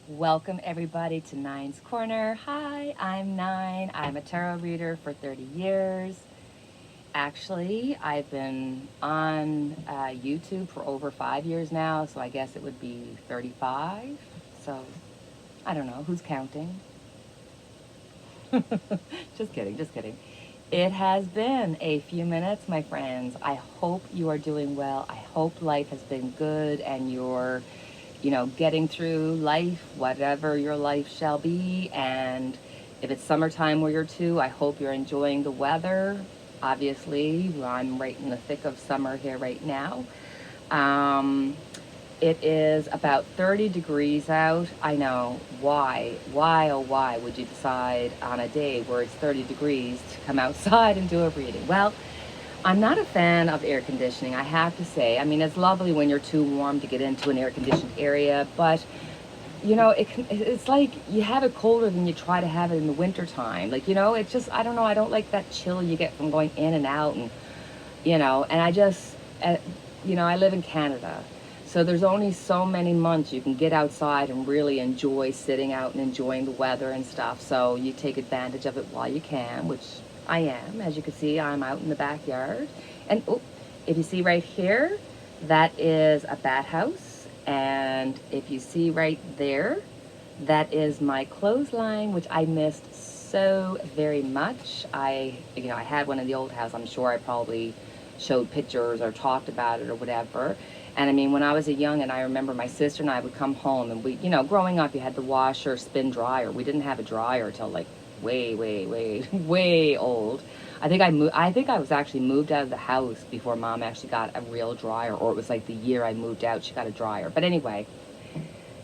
Welcome everybody to Nine's Corner. Hi, I'm Nine. I'm a tarot reader for 30 years. Actually, I've been on YouTube for over 5 years now, so I guess it would be 35. So I don't know who's counting. Just kidding, just kidding. It has been a few minutes, my friends. I hope you are doing well. I hope life has been good and you're, getting through life, whatever your life shall be. And if it's summertime where you're too, I hope you're enjoying the weather. Obviously, I'm right in the thick of summer here right now. Um, it is about 30 degrees out. I know. Why, oh, why would you decide on a day where it's 30 degrees to come outside and do a reading? Well, I'm not a fan of air conditioning, I have to say. I mean, it's lovely when you're too warm to get into an air conditioned area, but it's like you have it colder than you try to have it in the winter time. Like, it's just, I don't know, I don't like that chill you get from going in and out and I just, I live in Canada. So there's only so many months you can get outside and really enjoy sitting out and enjoying the weather and stuff. So you take advantage of it while you can, which I am. As you can see, I'm out in the backyard. And if you see right here, that is a bat house. And if you see right there, that is my clothesline, which I missed so very much. I had one in the old house. I'm sure I probably showed pictures or talked about it or whatever. And I mean, when I was a young, and I remember my sister and I would come home and growing up, you had the washer, spin dryer. We didn't have a dryer till like way, way, way, way old. I think I was actually moved out of the house before Mom actually got a real dryer, or it was like the year I moved out, she got a dryer. But anyway,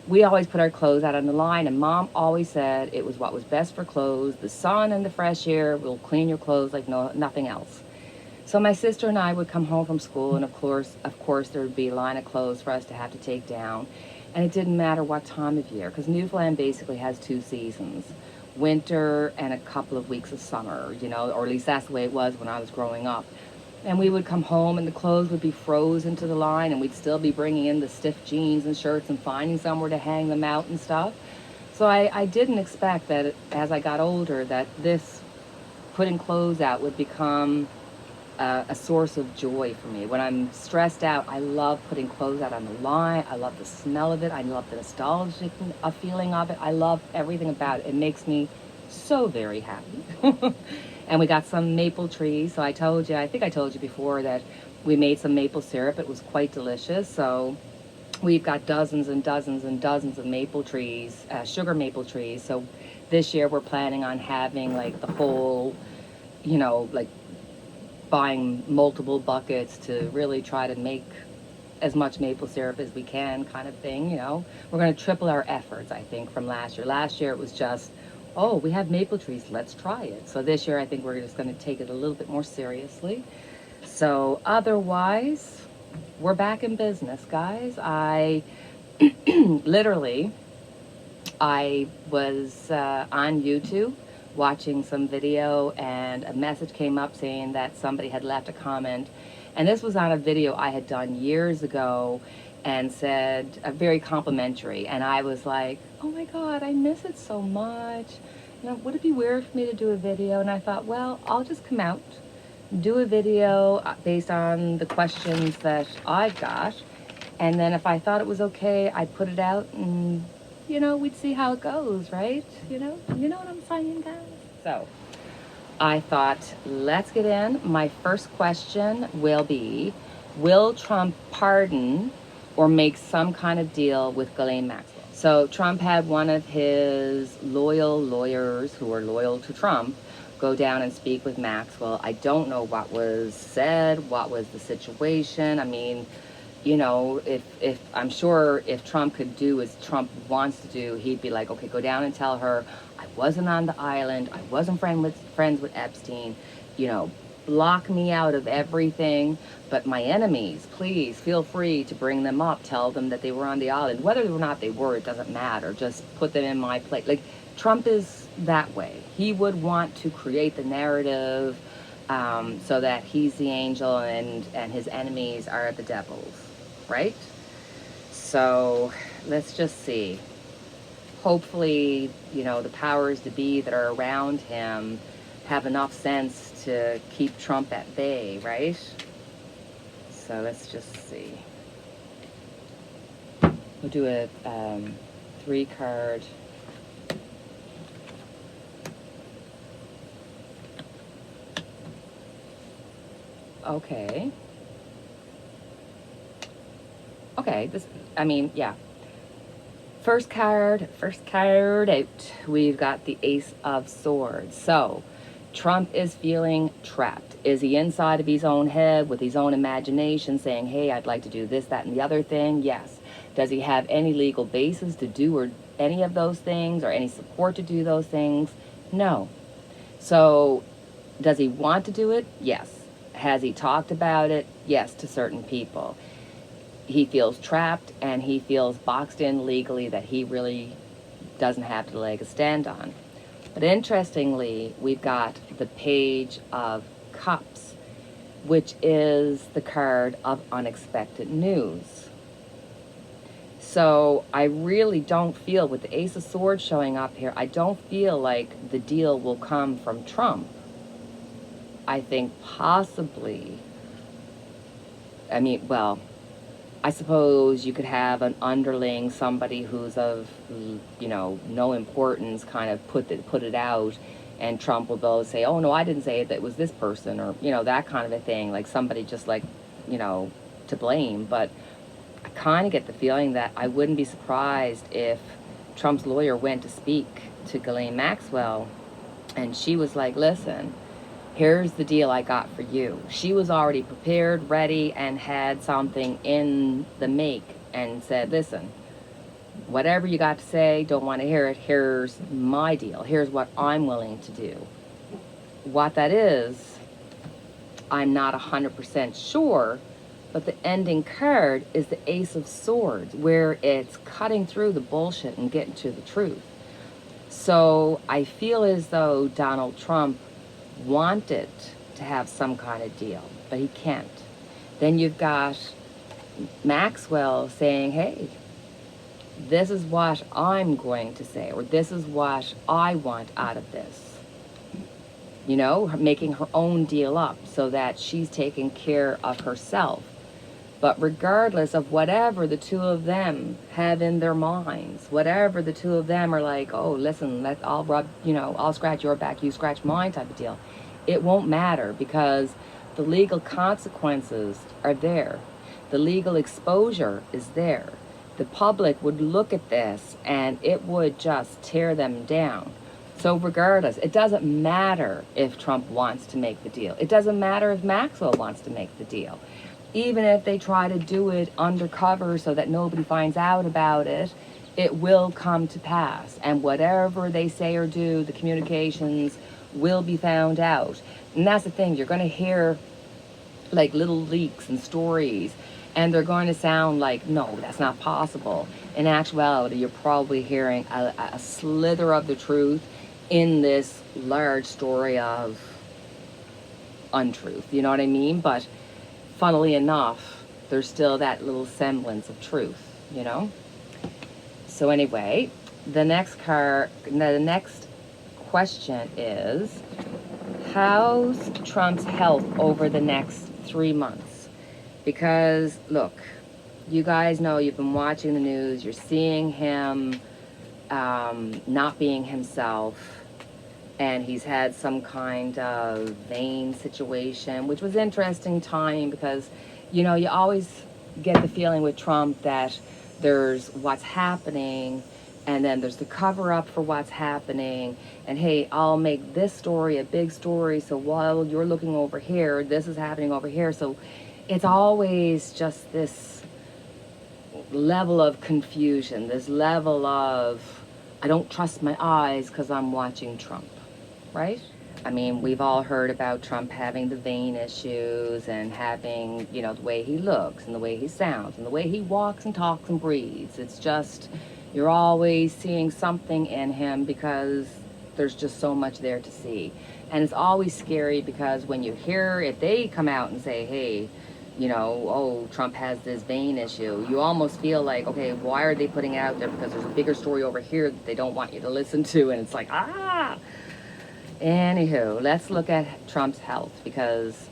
we always put our clothes out on the line, and Mom always said it was what was best for clothes. The sun and the fresh air will clean your clothes like nothing else. So my sister and I would come home from school, and of course, there would be a line of clothes for us to have to take down. And it didn't matter what time of year, because Newfoundland basically has two seasons, winter and a couple of weeks of summer, or at least that's the way it was when I was growing up. And we would come home and the clothes would be frozen to the line, and we'd still be bringing in the stiff jeans and shirts and finding somewhere to hang them out and stuff. So I didn't expect that as I got older that this putting clothes out would become a source of joy for me. When I'm stressed out, I love putting clothes out on the line. I love the smell of it. I love the nostalgic feeling of it. I love everything about it. It makes me so very happy. And we got some maple trees. So I think I told you before that we made some maple syrup. It was quite delicious. So we've got dozens and dozens and dozens of maple trees, sugar maple trees. So this year we're planning on having like the whole, like buying multiple buckets to really try to make as much maple syrup as we can, kind of thing. We're going to triple our efforts, I think, from last year. Last year it was just, oh, we have maple trees, let's try it. So this year I think we're just going to take it a little bit more seriously. So otherwise, we're back in business, guys. I literally, I was on YouTube watching some video, and a message came up saying that somebody had left a comment, and this was on a video I had done years ago, and said very complimentary, and I was like, oh my god, I miss it so much. Would it be weird for me to do a video? And I thought, well, I'll just come out, do a video based on the questions that I've got, and then if I thought it was okay, I'd put it out, and we'd see how it goes, right? You know what I'm saying, guys? So I thought, let's get in. My first question will be, will Trump pardon or make some kind of deal with Ghislaine Maxwell? So Trump had one of his loyal lawyers who are loyal to Trump go down and speak with Maxwell. I don't know what was said, what was the situation. I mean, if I'm sure if Trump could do as Trump wants to do, he'd be like, okay, go down and tell her I wasn't on the island, I wasn't friends with Epstein, block me out of everything. But my enemies, please feel free to bring them up. Tell them that they were on the island. Whether or not they were, it doesn't matter. Just put them in my place. Like, Trump is that way. He would want to create the narrative so that he's the angel and his enemies are the devils. Right? So let's just see. hopefully, the powers to be that are around him have enough sense to keep Trump at bay, right? So let's just see. We'll do a 3-card. Okay. Okay, yeah. First card out. We've got the Ace of Swords. So, Trump is feeling trapped. Is he inside of his own head with his own imagination saying, hey, I'd like to do this, that, and the other thing? Yes. Does he have any legal basis to do or any of those things or any support to do those things? No. So, does he want to do it? Yes. Has he talked about it? Yes, to certain people. He feels trapped and he feels boxed in legally that he really doesn't have the leg to stand on. But interestingly, we've got the Page of Cups, which is the card of unexpected news. So I really don't feel, with the Ace of Swords showing up here, I don't feel like the deal will come from Trump. I think possibly, I suppose you could have an underling, somebody who's of, no importance, kind of put it out, and Trump will go say, oh, no, I didn't say it, that was this person, or, that kind of a thing, like somebody just like, to blame. But I kind of get the feeling that I wouldn't be surprised if Trump's lawyer went to speak to Ghislaine Maxwell, and she was like, listen, here's the deal I got for you. She was already prepared, ready, and had something in the make and said, listen, whatever you got to say, don't want to hear it. Here's my deal. Here's what I'm willing to do. What that is, I'm not 100% sure, but the ending card is the Ace of Swords, where it's cutting through the bullshit and getting to the truth. So I feel as though Donald Trump wanted to have some kind of deal, but he can't. Then you've got Maxwell saying, hey, this is what I'm going to say, or this is what I want out of this. Making her own deal up so that she's taking care of herself. But regardless of whatever the two of them have in their minds, whatever the two of them are like, oh, listen, I'll scratch your back, you scratch mine type of deal, it won't matter because the legal consequences are there. The legal exposure is there. The public would look at this and it would just tear them down. So regardless, it doesn't matter if Trump wants to make the deal. It doesn't matter if Maxwell wants to make the deal. Even if they try to do it undercover so that nobody finds out about it, it will come to pass. And whatever they say or do, the communications will be found out. And that's the thing, you're going to hear like little leaks and stories, and they're going to sound like, no, that's not possible. In actuality, you're probably hearing a slither of the truth in this large story of untruth. You know what I mean? But funnily enough, there's still that little semblance of truth, So anyway, the next question is, how's Trump's health over the next 3 months? Because, look, you guys know, you've been watching the news, you're seeing him not being himself, and he's had some kind of vein situation, which was interesting timing because, you always get the feeling with Trump that there's what's happening and then there's the cover up for what's happening, and hey, I'll make this story a big story, so while you're looking over here, this is happening over here. So it's always just this level of confusion, this level of, I don't trust my eyes because I'm watching Trump. Right? I mean, we've all heard about Trump having the vein issues and having, the way he looks and the way he sounds and the way he walks and talks and breathes. It's just, you're always seeing something in him because there's just so much there to see. And it's always scary because when you hear, if they come out and say, hey, you know, oh, Trump has this vein issue. You almost feel like, okay, why are they putting it out there? Because there's a bigger story over here that they don't want you to listen to. And it's like, ah. Anywho, let's look at Trump's health, because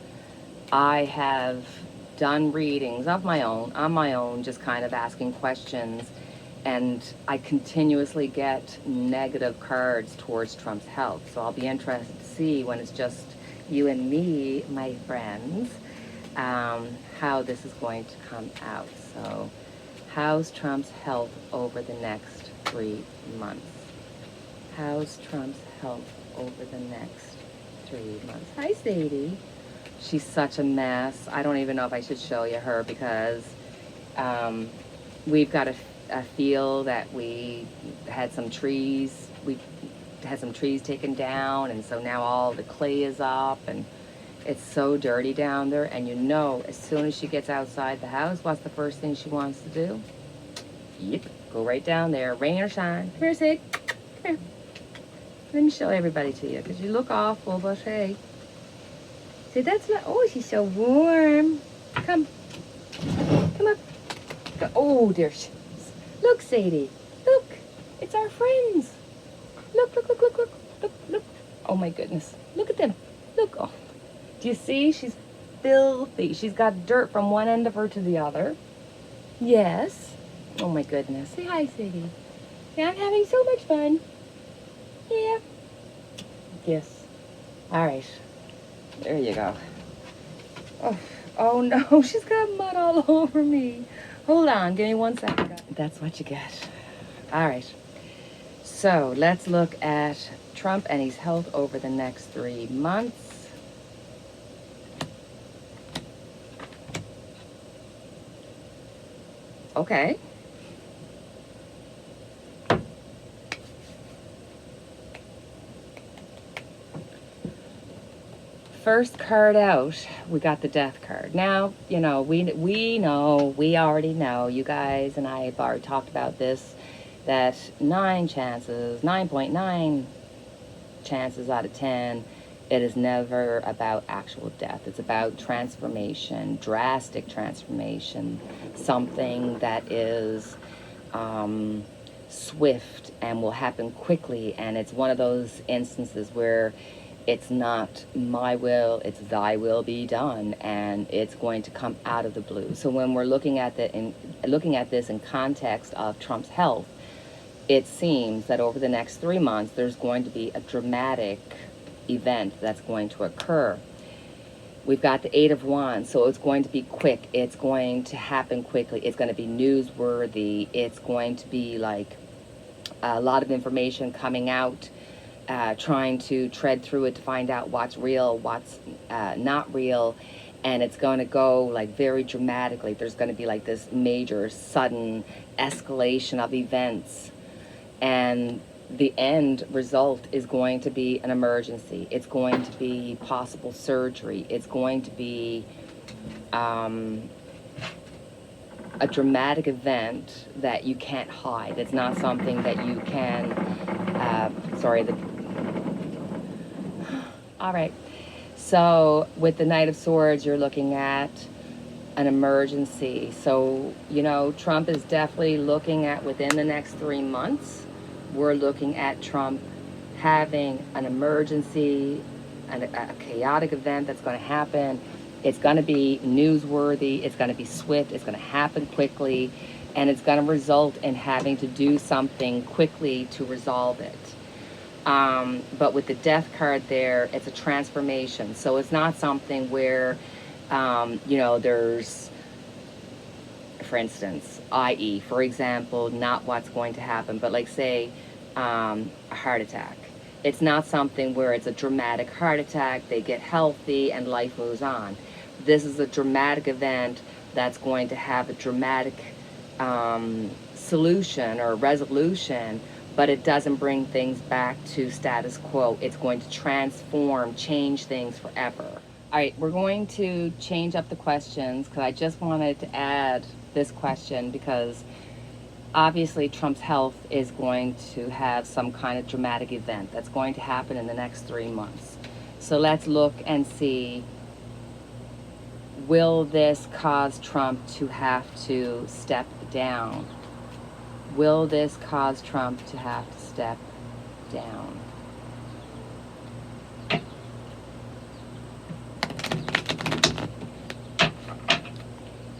I have done readings of my own, on my own, just kind of asking questions. And I continuously get negative cards towards Trump's health. So I'll be interested to see when it's just you and me, my friends, how this is going to come out. So how's Trump's health over the next 3 months? How's Trump's health over the next 3 months? Hi, Sadie. She's such a mess. I don't even know if I should show you her, because we've got a field that we had some trees. We had some trees taken down, and so now all the clay is up, and it's so dirty down there. And you know, as soon as she gets outside the house, what's the first thing she wants to do? Yep, go right down there, rain or shine. Come here, Sid. Come here. Let me show everybody to you, because you look awful, but hey. See, that's not, oh, she's so warm. Come. Come up. Go. Oh, there she is. Look, Sadie. Look. It's our friends. Look, look, look, look, look, look, look. Oh, my goodness. Look at them. Look. Oh. Do you see? She's filthy. She's got dirt from one end of her to the other. Yes. Oh, my goodness. Say hi, Sadie. Yeah, I'm having so much fun. Yeah. Yes. All right. There you go. Oh, oh no, she's got mud all over me. Hold on, give me 1 second. That's what you get. All right. So let's look at Trump and his health over the next 3 months. Okay. First card out, we got the death card. Now, you know, we already know, you guys and I have already talked about this, that 9.9 chances out of 10, it is never about actual death. It's about transformation, drastic transformation, something that is swift and will happen quickly. And it's one of those instances where it's not my will, it's thy will be done, and it's going to come out of the blue. So when we're looking at this in context of Trump's health, it seems that over the next 3 months, there's going to be a dramatic event that's going to occur. We've got the 8 of Wands, so it's going to be quick. It's going to happen quickly. It's going to be newsworthy. It's going to be like a lot of information coming out, trying to tread through it to find out what's real, what's not real. And it's going to go like very dramatically. There's going to be like this major sudden escalation of events, and the end result is going to be an emergency. It's going to be possible surgery. It's going to be a dramatic event that you can't hide. It's not something that you can, all right. So with the Knight of Swords, you're looking at an emergency. So, you know, Trump is definitely looking at within the next 3 months, we're looking at Trump having an emergency, a chaotic event that's going to happen. It's going to be newsworthy. It's going to be swift. It's going to happen quickly. And it's going to result in having to do something quickly to resolve it. But with the death card there, it's a transformation. So it's not something where, you know, there's, for instance, i.e., for example, not what's going to happen, but like say a heart attack. It's not something where it's a dramatic heart attack, they get healthy and life moves on. This is a dramatic event that's going to have a dramatic solution or resolution, but it doesn't bring things back to status quo. It's going to transform, change things forever. All right, we're going to change up the questions because I just wanted to add this question because obviously Trump's health is going to have some kind of dramatic event that's going to happen in the next 3 months. So let's look and see Will this cause Trump to have to step down? Will this cause Trump to have to step down?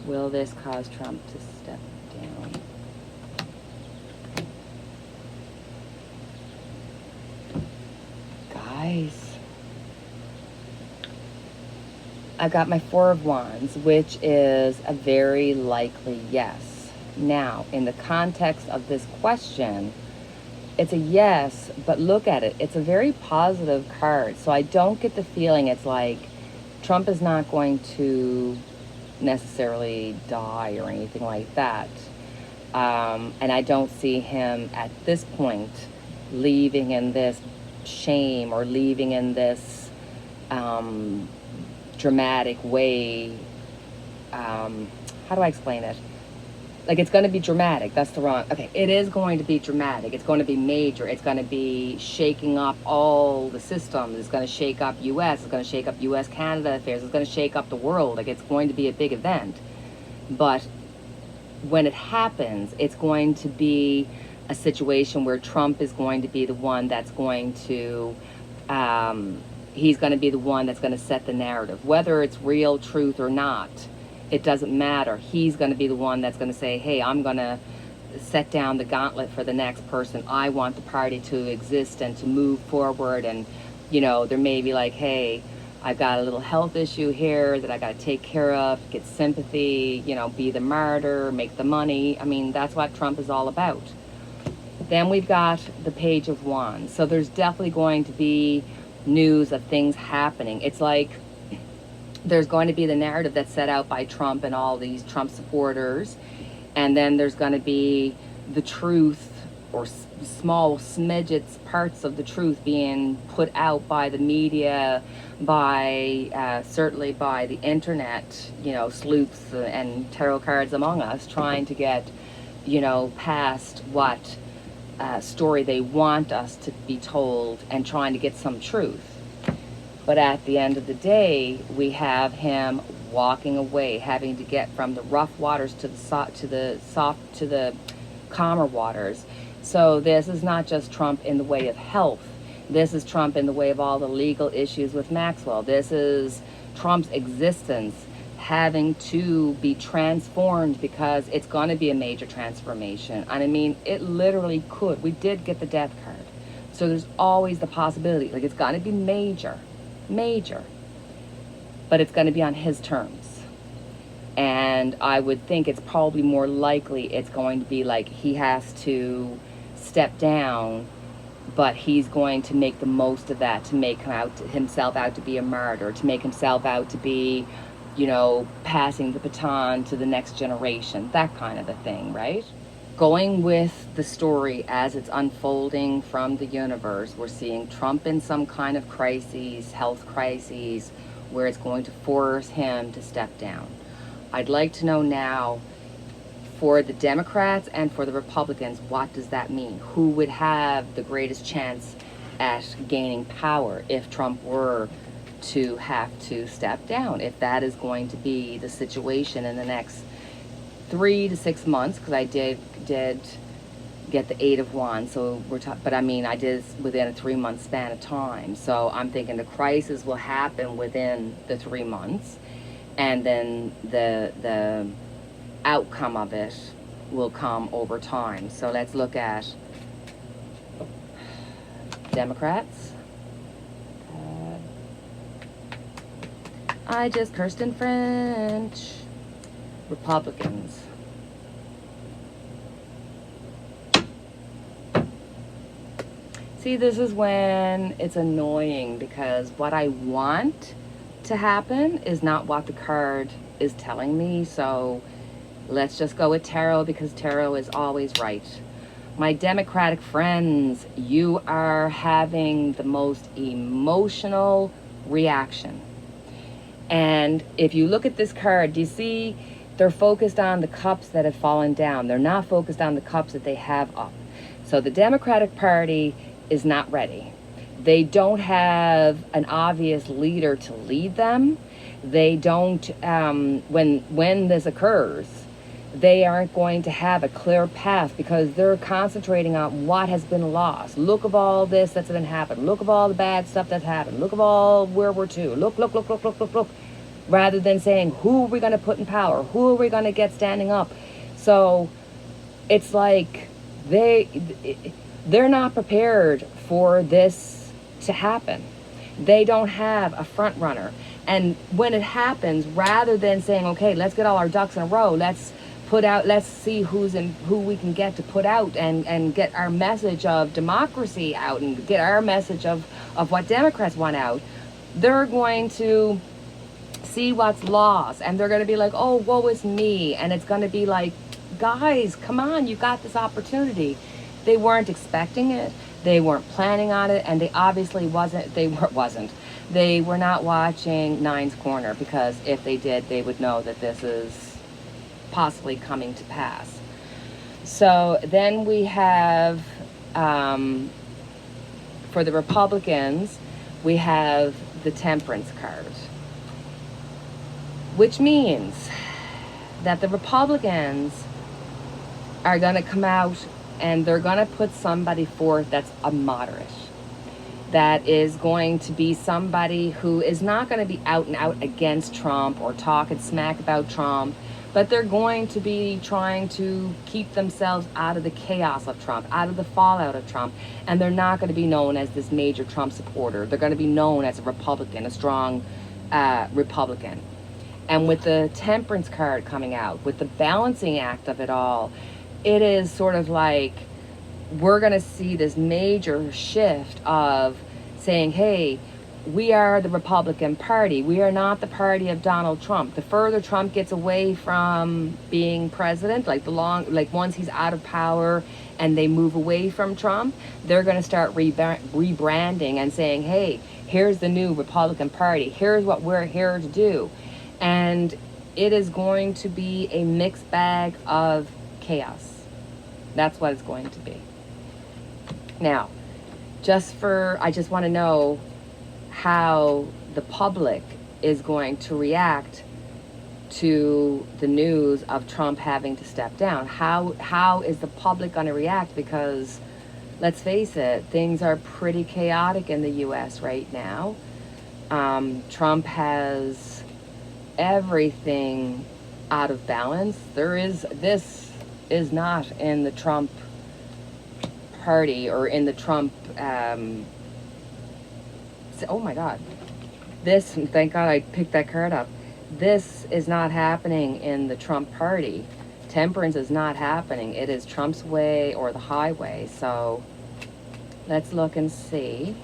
Will this cause Trump to step down? Guys, I got my Four of Wands, which is a very likely yes. Now, in the context of this question, it's a yes, but look at it. It's a very positive card. So I don't get the feeling it's like Trump is not going to necessarily die or anything like that. And I don't see him at this point leaving in this shame or leaving in this dramatic way. How do I explain it? Like, it's going to be dramatic. That's the wrong. Okay, it is going to be dramatic. It's going to be major. It's going to be shaking up all the systems. It's going to shake up U.S. It's going to shake up U.S.-Canada affairs. It's going to shake up the world. Like, it's going to be a big event. But when it happens, it's going to be a situation where Trump is going to be the one that's going to, he's going to be the one that's going to set the narrative. Whether it's real truth or not, it doesn't matter. He's going to be the one that's going to say, hey, I'm going to set down the gauntlet for the next person. I want the party to exist and to move forward. And, you know, there may be like, hey, I've got a little health issue here that I got to take care of, get sympathy, you know, be the martyr, make the money. I mean, that's what Trump is all about. Then we've got the Page of Wands. So there's definitely going to be news of things happening. It's like there's going to be the narrative that's set out by Trump and all these Trump supporters. And then there's going to be the truth, or small smidgets, parts of the truth being put out by the media, by certainly by the internet, you know, sleuths and tarot cards among us, trying to get, you know, past what story they want us to be told and trying to get some truth. But at the end of the day, we have him walking away, having to get from the rough waters to the soft, to the calmer waters. So this is not just Trump in the way of health. This is Trump in the way of all the legal issues with Maxwell. This is Trump's existence having to be transformed, because it's going to be a major transformation. And I mean, it literally could. We did get the death card. So there's always the possibility. Like, it's going to be major. But it's going to be on his terms. And I would think it's probably more likely it's going to be like he has to step down, but he's going to make the most of that to make himself out to be a martyr, to make himself out to be, you know, passing the baton to the next generation, that kind of a thing, right? Going with the story as it's unfolding from the universe, we're seeing Trump in some kind of crises, health crises, where it's going to force him to step down. I'd like to know now, for the Democrats and for the Republicans, what does that mean? Who would have the greatest chance at gaining power if Trump were to have to step down? If that is going to be the situation in the next 3 to 6 months, because I did get the Eight of Wands, so but I mean, I did it within a 3-month span of time. So I'm thinking the crisis will happen within the 3 months, and then the outcome of it will come over time. So let's look at Democrats. I just cursed in French. Republicans. See, this is when it's annoying, because what I want to happen is not what the card is telling me. So let's just go with tarot, because tarot is always right. My Democratic friends, you are having the most emotional reaction. And if you look at this card, do you see they're focused on the cups that have fallen down? They're not focused on the cups that they have up. So the Democratic Party is not ready. They don't have an obvious leader to lead them. They don't, when this occurs, they aren't going to have a clear path because they're concentrating on what has been lost. Look of all this that's been happened. Look of all the bad stuff that's happened. Look of all World War II. Look. Rather than saying, who are we going to put in power? Who are we going to get standing up? So it's like they're not prepared for this to happen. They don't have a front runner. And when it happens, rather than saying, okay, let's get all our ducks in a row, let's see who we can get to put out and get our message of democracy out and get our message of what Democrats want out, they're going to see what's lost and they're going to be like, oh, woe is me. And it's going to be like, guys, come on, you got this opportunity. They weren't expecting it. They weren't planning on it, and they obviously they were not watching Nine's Corner, because if they did, they would know that this is possibly coming to pass. So then we have, for the Republicans, we have the temperance card, which means that the Republicans are going to come out and they're going to put somebody forth that's a moderate. That is going to be somebody who is not going to be out and out against Trump or talking smack about Trump, but they're going to be trying to keep themselves out of the chaos of Trump, out of the fallout of Trump, and they're not going to be known as this major Trump supporter. They're going to be known as a Republican, a strong Republican. And with the temperance card coming out, with the balancing act of it all, it is sort of like we're going to see this major shift of saying, hey, we are the Republican Party. We are not the party of Donald Trump. The further Trump gets away from being president, like once he's out of power and they move away from Trump, they're going to start rebranding and saying, hey, here's the new Republican Party. Here's what we're here to do. And it is going to be a mixed bag of chaos. That's what it's going to be. Now, I just want to know how the public is going to react to the news of Trump having to step down. How is the public going to react? Because let's face it, things are pretty chaotic in the U.S. right now. Trump has everything out of balance. This is not in the Trump party or in the Trump, oh my God, thank God I picked that card up. This is not happening in the Trump party. Temperance is not happening. It is Trump's way or the highway. So let's look and see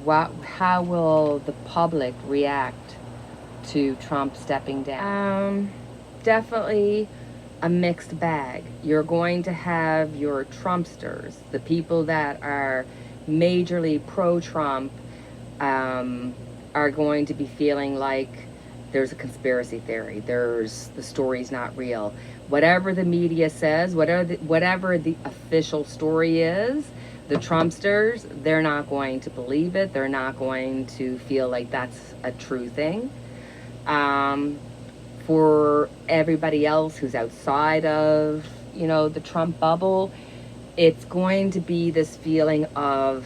how will the public react to Trump stepping down. Definitely a mixed bag. You're going to have your Trumpsters, the people that are majorly pro-Trump, are going to be feeling like there's a conspiracy theory. The story's not real. Whatever the media says, whatever the official story is, the Trumpsters, they're not going to believe it. They're not going to feel like that's a true thing. For everybody else who's outside of, the Trump bubble, it's going to be this feeling of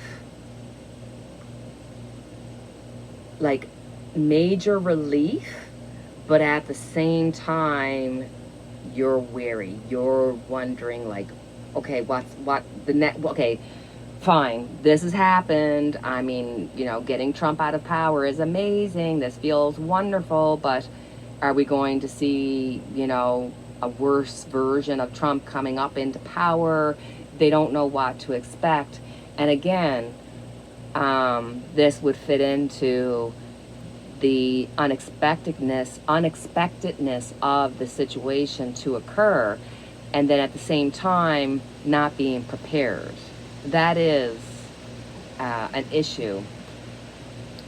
like major relief, but at the same time, you're weary. You're wondering like, okay, okay, fine, this has happened. I mean, getting Trump out of power is amazing. This feels wonderful, but are we going to see, a worse version of Trump coming up into power? They don't know what to expect. And again, this would fit into the unexpectedness of the situation to occur, and then at the same time, not being prepared. That is an issue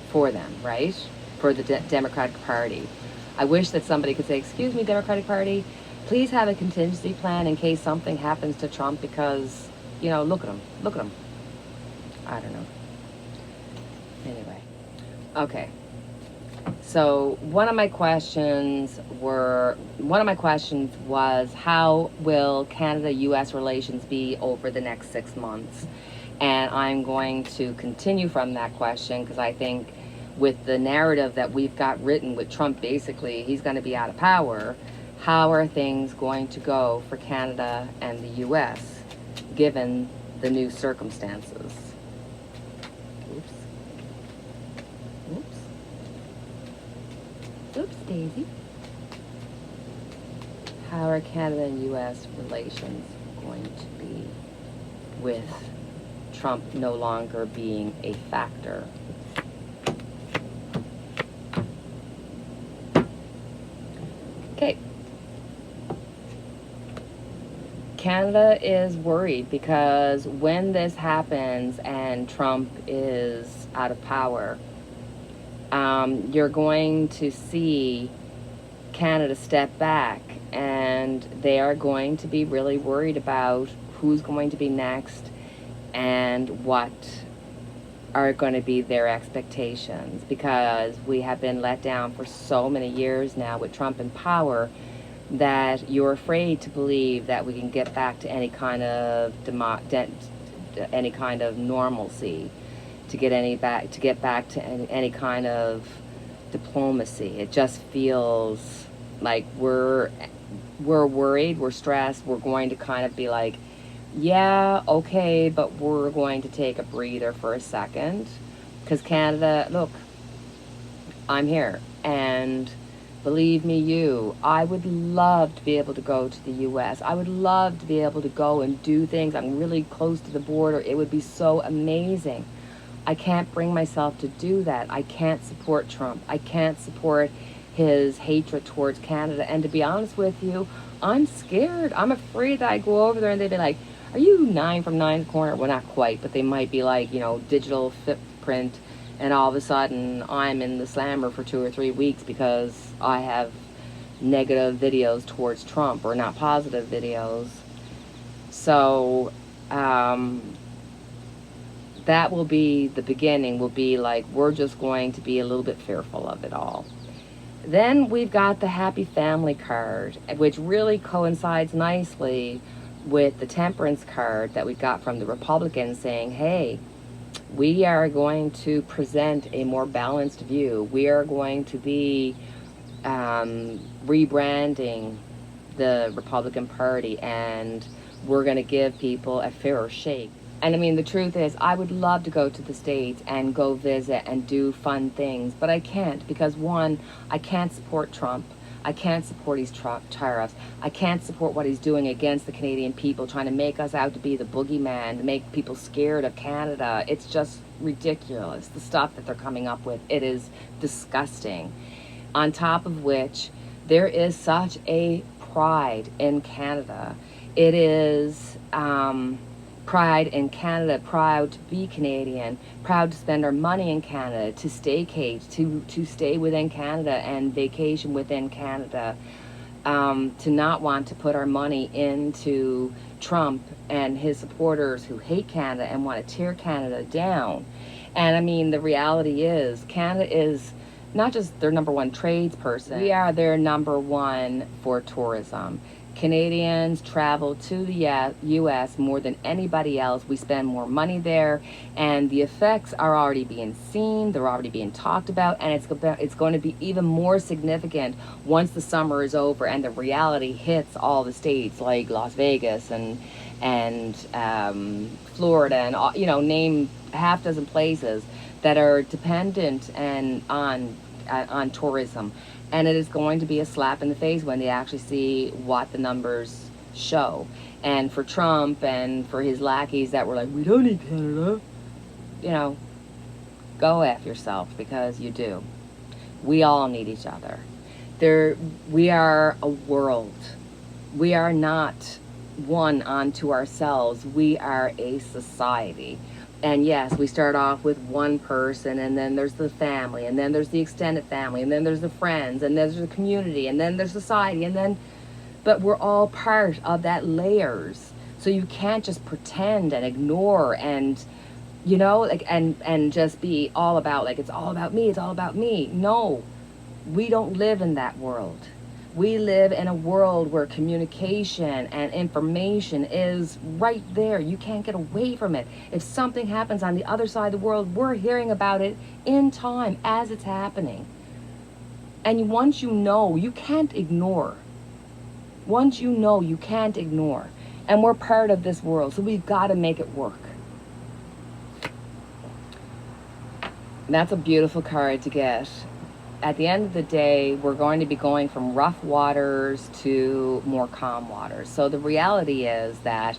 for them, right? For the Democratic Party. I wish that somebody could say, excuse me, Democratic Party, please have a contingency plan in case something happens to Trump because, look at him. I don't know. Anyway. Okay. So one of my questions was, how will Canada-U.S. relations be over the next 6 months? And I'm going to continue from that question because I think with the narrative that we've got written with Trump, basically he's going to be out of power. How are things going to go for Canada and the U.S. given the new circumstances? Oops. Oops. Oops, Daisy. How are Canada and U.S. relations going to be with Trump no longer being a factor? Okay. Canada is worried because when this happens and Trump is out of power, you're going to see Canada step back, and they are going to be really worried about who's going to be next and what are going to be their expectations, because we have been let down for so many years now with Trump in power that you're afraid to believe that we can get back to any kind of normalcy, to get back to any kind of diplomacy. It just feels like we're worried, we're stressed, we're going to kind of be like, yeah, okay, but we're going to take a breather for a second. Because Canada, look, I'm here. And believe me, I would love to be able to go to the U.S. I would love to be able to go and do things. I'm really close to the border. It would be so amazing. I can't bring myself to do that. I can't support Trump. I can't support his hatred towards Canada. And to be honest with you, I'm scared. I'm afraid that I go over there and they'd be like, are you 9 from 9's corner? Well, not quite, but they might be like, digital footprint. And all of a sudden, I'm in the slammer for 2 or 3 weeks because I have negative videos towards Trump, or not positive videos. So, that will be the beginning, will be like, we're just going to be a little bit fearful of it all. Then we've got the happy family card, which really coincides nicely with the temperance card that we got from the Republicans saying, hey, we are going to present a more balanced view. We are going to be rebranding the Republican Party, and we're going to give people a fairer shake. And I mean, the truth is, I would love to go to the States and go visit and do fun things, but I can't because, one, I can't support Trump. I can't support his tariffs. I can't support what he's doing against the Canadian people, trying to make us out to be the boogeyman, to make people scared of Canada. It's just ridiculous, the stuff that they're coming up with. It is disgusting. On top of which, there is such a pride in Canada. It is pride in Canada, proud to be Canadian, proud to spend our money in Canada, to staycate, to stay within Canada and vacation within Canada, to not want to put our money into Trump and his supporters who hate Canada and want to tear Canada down. And I mean, the reality is, Canada is not just their number one tradesperson, we are their number one for tourism. Canadians travel to the U.S. more than anybody else. We spend more money there, and the effects are already being seen. They're already being talked about, and it's going to be even more significant once the summer is over and the reality hits all the states like Las Vegas and Florida, and name half dozen places that are dependent and on tourism. And it is going to be a slap in the face when they actually see what the numbers show. And for Trump and for his lackeys that were like, we don't need Canada, go F yourself, because you do. We all need each other. We are a world. We are not one unto ourselves. We are a society. And yes, we start off with one person, and then there's the family, and then there's the extended family, and then there's the friends, and then there's the community, and then there's society, but we're all part of that layers. So you can't just pretend and ignore and you know, like, and just be all about, like, it's all about me, it's all about me. No, we don't live in that world. We live in a world where communication and information is right there. You can't get away from it. If something happens on the other side of the world, we're hearing about it in time as it's happening. And once you know, you can't ignore. Once you know, you can't ignore. And we're part of this world, so we've got to make it work. That's a beautiful card to get. At the end of the day, we're going to be going from rough waters to more calm waters. So the reality is that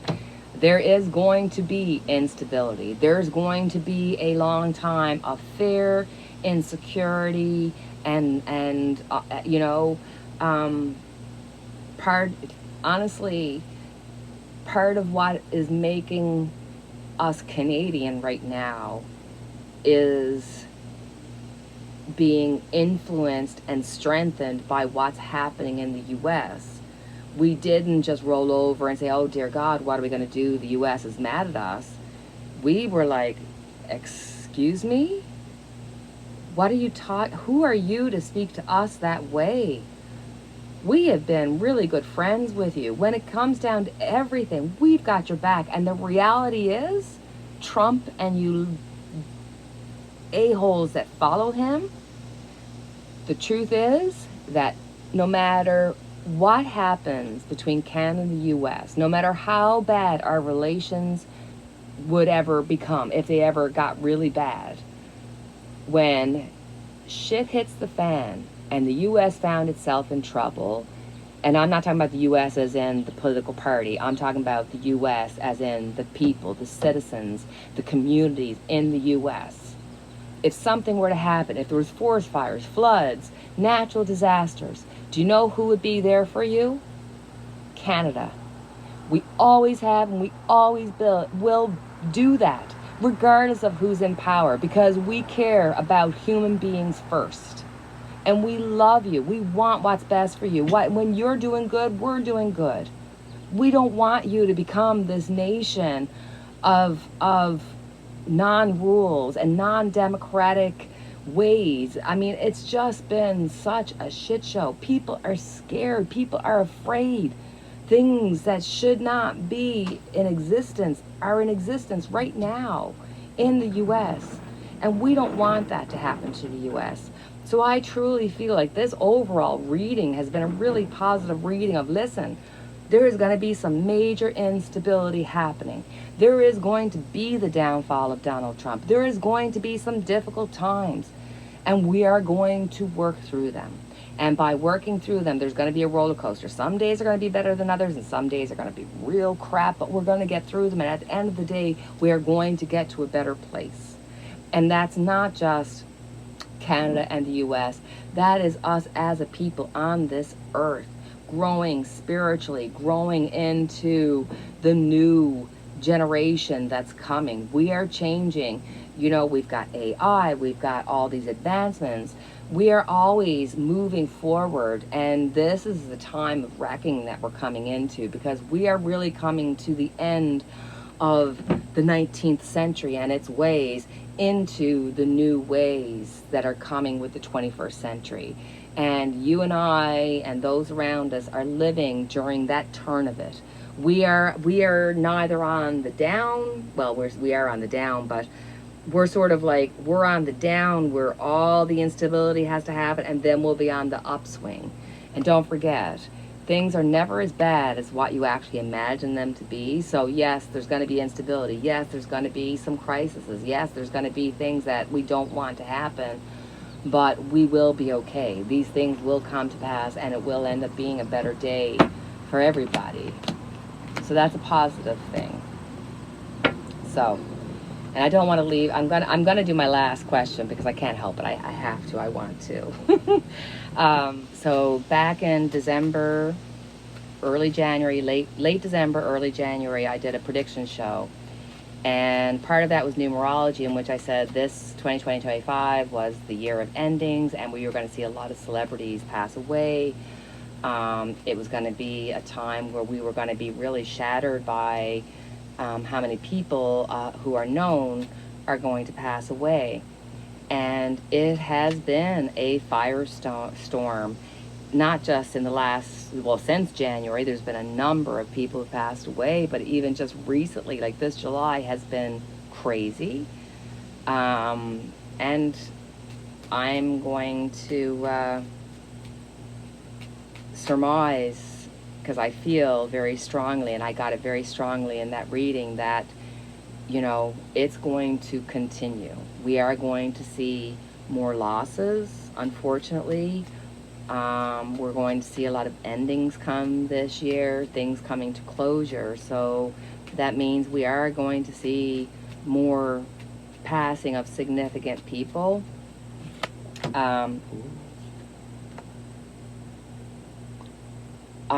there is going to be instability. There's going to be a long time of fear, insecurity, and you know, part honestly, part of what is making us Canadian right now is being influenced and strengthened by what's happening in the US. We didn't just roll over and say, oh dear God, what are we going to do? The US is mad at us. We were like, excuse me? What are you who are you to speak to us that way? We have been really good friends with you. When it comes down to everything, we've got your back. And the reality is, Trump and you a-holes that follow him, the truth is that no matter what happens between Canada and the US, no matter how bad our relations would ever become, if they ever got really bad, when shit hits the fan and the US found itself in trouble, and I'm not talking about the US as in the political party, I'm talking about the US as in the people, the citizens, the communities in the US. If something were to happen, if there was forest fires, floods, natural disasters, do you know who would be there for you? Canada. We always have and we always will do that, regardless of who's in power, because we care about human beings first. And we love you. We want what's best for you. When you're doing good, we're doing good. We don't want you to become this nation of non-rules and non-democratic ways. I mean, it's just been such a shit show. People are scared. People are afraid. Things that should not be in existence are in existence right now in the US. And we don't want that to happen to the US. So I truly feel like this overall reading has been a really positive reading of, listen, there is going to be some major instability happening. There is going to be the downfall of Donald Trump. There is going to be some difficult times, and we are going to work through them. And by working through them, there's going to be a roller coaster. Some days are going to be better than others, and some days are going to be real crap, but we're going to get through them. And at the end of the day, we are going to get to a better place. And that's not just Canada and the US. That is us as a people on this earth, growing spiritually, growing into the new generation that's coming. We are changing. You know, we've got AI, we've got all these advancements. We are always moving forward, and this is the time of reckoning that we're coming into, because we are really coming to the end of the 19th century and its ways into the new ways that are coming with the 21st century. And you and I and those around us are living during that turn of it. We are neither on the down, well, we are on the down, but we're sort of like, we're on the down where all the instability has to happen, and then we'll be on the upswing. And don't forget, things are never as bad as what you actually imagine them to be. So yes, there's going to be instability. Yes, there's going to be some crises. Yes, there's going to be things that we don't want to happen, but we will be okay. These things will come to pass, and it will end up being a better day for everybody. So that's a positive thing. So, and I don't want to leave. I'm gonna do my last question because I can't help it. I have to. I want to. So back in December, early January, late December, early January, I did a prediction show, and part of that was numerology, in which I said this 2020-25 was the year of endings, and we were going to see a lot of celebrities pass away. It was going to be a time where we were going to be really shattered by how many people who are known are going to pass away. And it has been a firestorm, not just in the last, well, since January, there's been a number of people who passed away, but even just recently, like this July, has been crazy. And I'm going to surmise, because I feel very strongly, and I got it very strongly in that reading, that it's going to continue. We are going to see more losses, unfortunately. We're going to see a lot of endings come this year, things coming to closure. So that means we are going to see more passing of significant people. I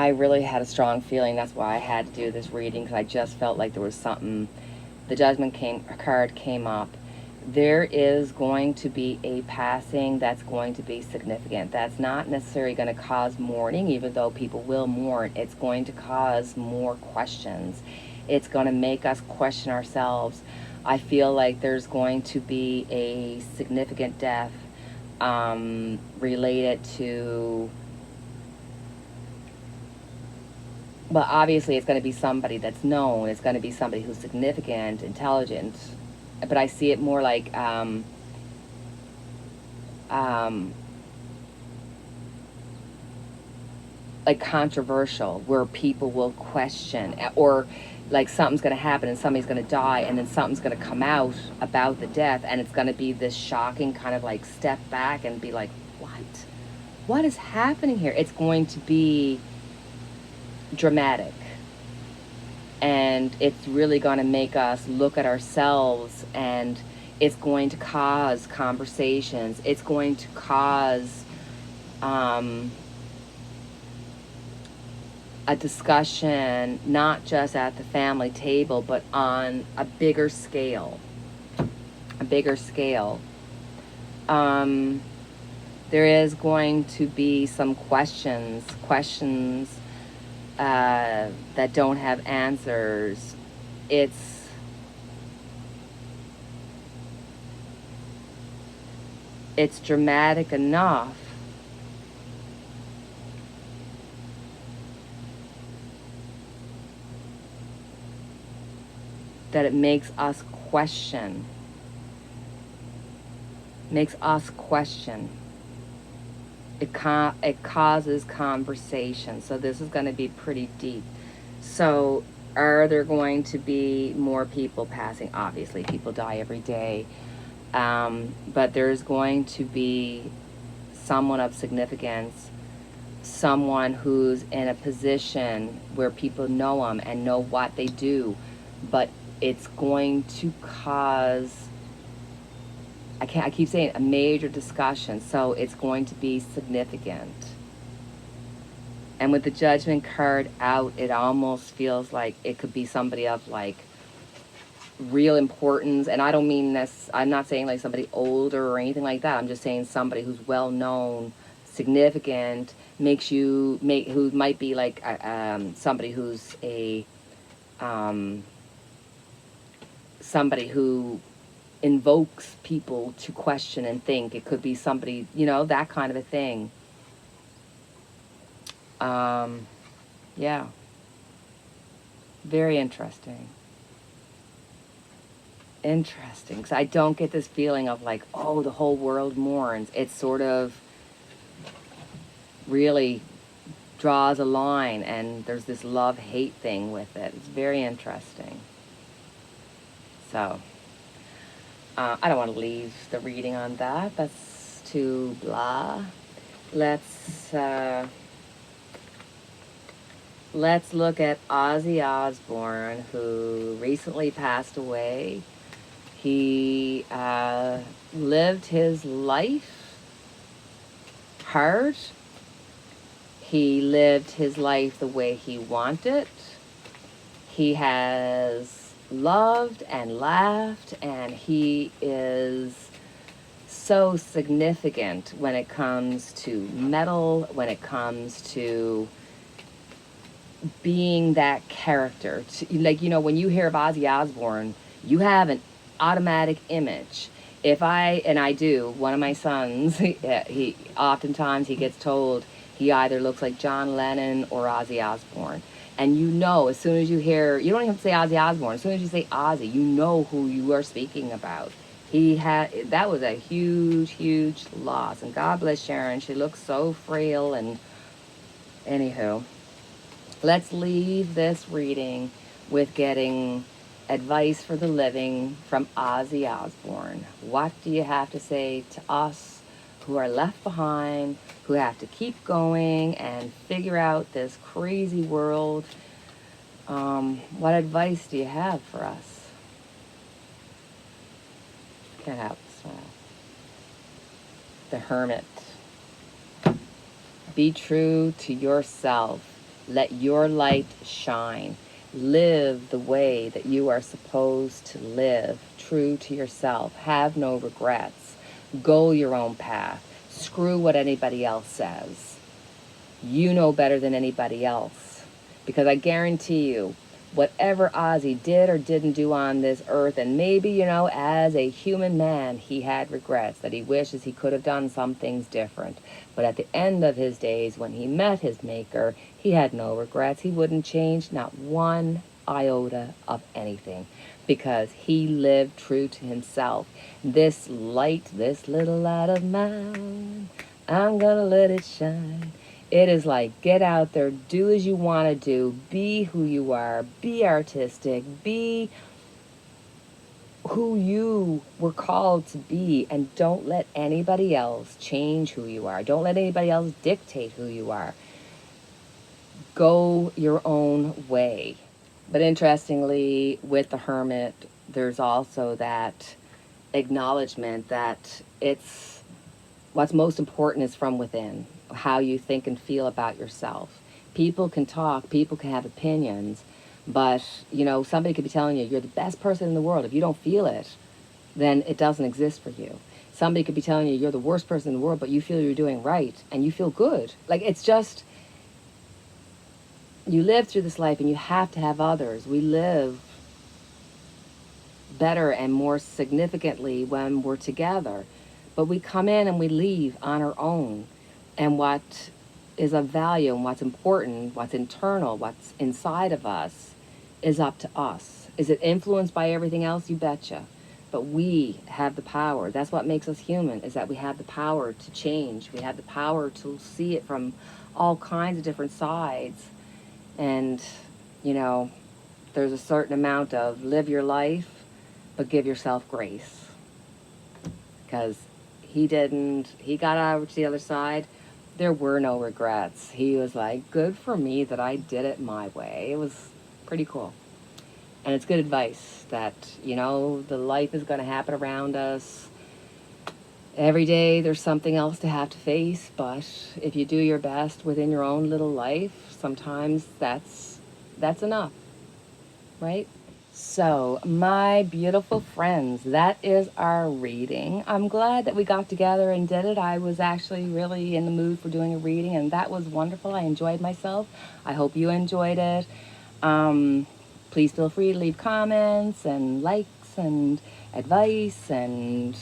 really had a strong feeling. That's why I had to do this reading, because I just felt like there was something. The Judgment card came up. There is going to be a passing that's going to be significant. That's not necessarily going to cause mourning, even though people will mourn. It's going to cause more questions. It's going to make us question ourselves. I feel like there's going to be a significant death related to, well, obviously it's going to be somebody that's known. It's going to be somebody who's significant, intelligent. But I see it more like controversial, where people will question, or like something's going to happen and somebody's going to die, and then something's going to come out about the death, and it's going to be this shocking kind of like step back and be like, what is happening here? It's going to be dramatic, and it's really going to make us look at ourselves, and it's going to cause conversations. It's going to cause a discussion, not just at the family table, but on a bigger scale. There is going to be some questions that don't have answers. It's dramatic enough that it makes us question. It causes conversation. So this is going to be pretty deep. So are there going to be more people passing? Obviously, people die every day. But there's going to be someone of significance, someone who's in a position where people know them and know what they do. But it's going to cause, I keep saying, a major discussion. So it's going to be significant. And with the Judgment card out, it almost feels like it could be somebody of like real importance. And I don't mean this, I'm not saying like somebody older or anything like that. I'm just saying somebody who's well known, significant, who might be like somebody who's somebody who invokes people to question and think. It could be somebody, that kind of a thing. Yeah. Very interesting. Because I don't get this feeling of like, oh, the whole world mourns. It sort of really draws a line, and there's this love-hate thing with it. It's very interesting. So, I don't want to leave the reading on that. That's too blah. Let's look at Ozzy Osbourne, who recently passed away. He lived his life hard. He lived his life the way he wanted. He has loved and laughed, and he is so significant when it comes to metal, when it comes to being that character. Like, when you hear of Ozzy Osbourne, you have an automatic image. If I, and I do, one of my sons, he oftentimes he gets told he either looks like John Lennon or Ozzy Osbourne. And you know, as soon as you hear, you don't even have to say Ozzy Osbourne, as soon as you say Ozzy, you know who you are speaking about. He had, that was a huge, huge loss. And God bless Sharon, she looks so frail. And anywho, let's leave this reading with getting advice for the living from Ozzy Osbourne. What do you have to say to us who are left behind, who have to keep going and figure out this crazy world? What advice do you have for us? Can't help smile. The Hermit. Be true to yourself. Let your light shine. Live the way that you are supposed to live. True to yourself. Have no regrets. Go your own path. Screw what anybody else says. You know better than anybody else. Because I guarantee you, whatever Ozzy did or didn't do on this earth, and maybe, you know, as a human man, he had regrets, that he wishes he could have done some things different. But at the end of his days, when he met his maker, he had no regrets. He wouldn't change not one iota of anything because he lived true to himself. This light, this little light of mine, I'm gonna let it shine. It is like, get out there, do as you want to do, be who you are, be artistic, be who you were called to be, and don't let anybody else change who you are. Don't let anybody else dictate who you are. Go your own way. But interestingly, with the Hermit, there's also that acknowledgement that it's what's most important is from within, how you think and feel about yourself. People can talk, people can have opinions, but, you know, somebody could be telling you you're the best person in the world. If you don't feel it, then it doesn't exist for you. Somebody could be telling you you're the worst person in the world, but you feel you're doing right and you feel good. Like, it's just, you live through this life and you have to have others. We live better and more significantly when we're together. But we come in and we leave on our own. And what is of value and what's important, what's internal, what's inside of us is up to us. Is it influenced by everything else? You betcha. But we have the power. That's what makes us human, is that we have the power to change. We have the power to see it from all kinds of different sides. And, you know, there's a certain amount of live your life, but give yourself grace. Because he got over to the other side. There were no regrets. He was like, good for me that I did it my way. It was pretty cool. And it's good advice that, you know, the life is going to happen around us. Every day there's something else to have to face, but if you do your best within your own little life, sometimes that's enough, right? So, my beautiful friends, that is our reading. I'm glad that we got together and did it. I was actually really in the mood for doing a reading, and that was wonderful. I enjoyed myself. I hope you enjoyed it. Please feel free to leave comments and likes and advice and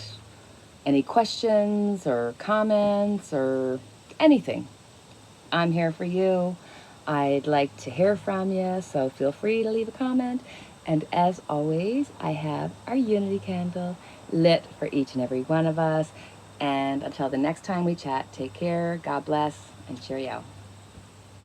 any questions or comments or anything. I'm here for you. I'd like to hear from you, so feel free to leave a comment. And as always, I have our unity candle lit for each and every one of us. And until the next time we chat, take care, God bless, and cheerio.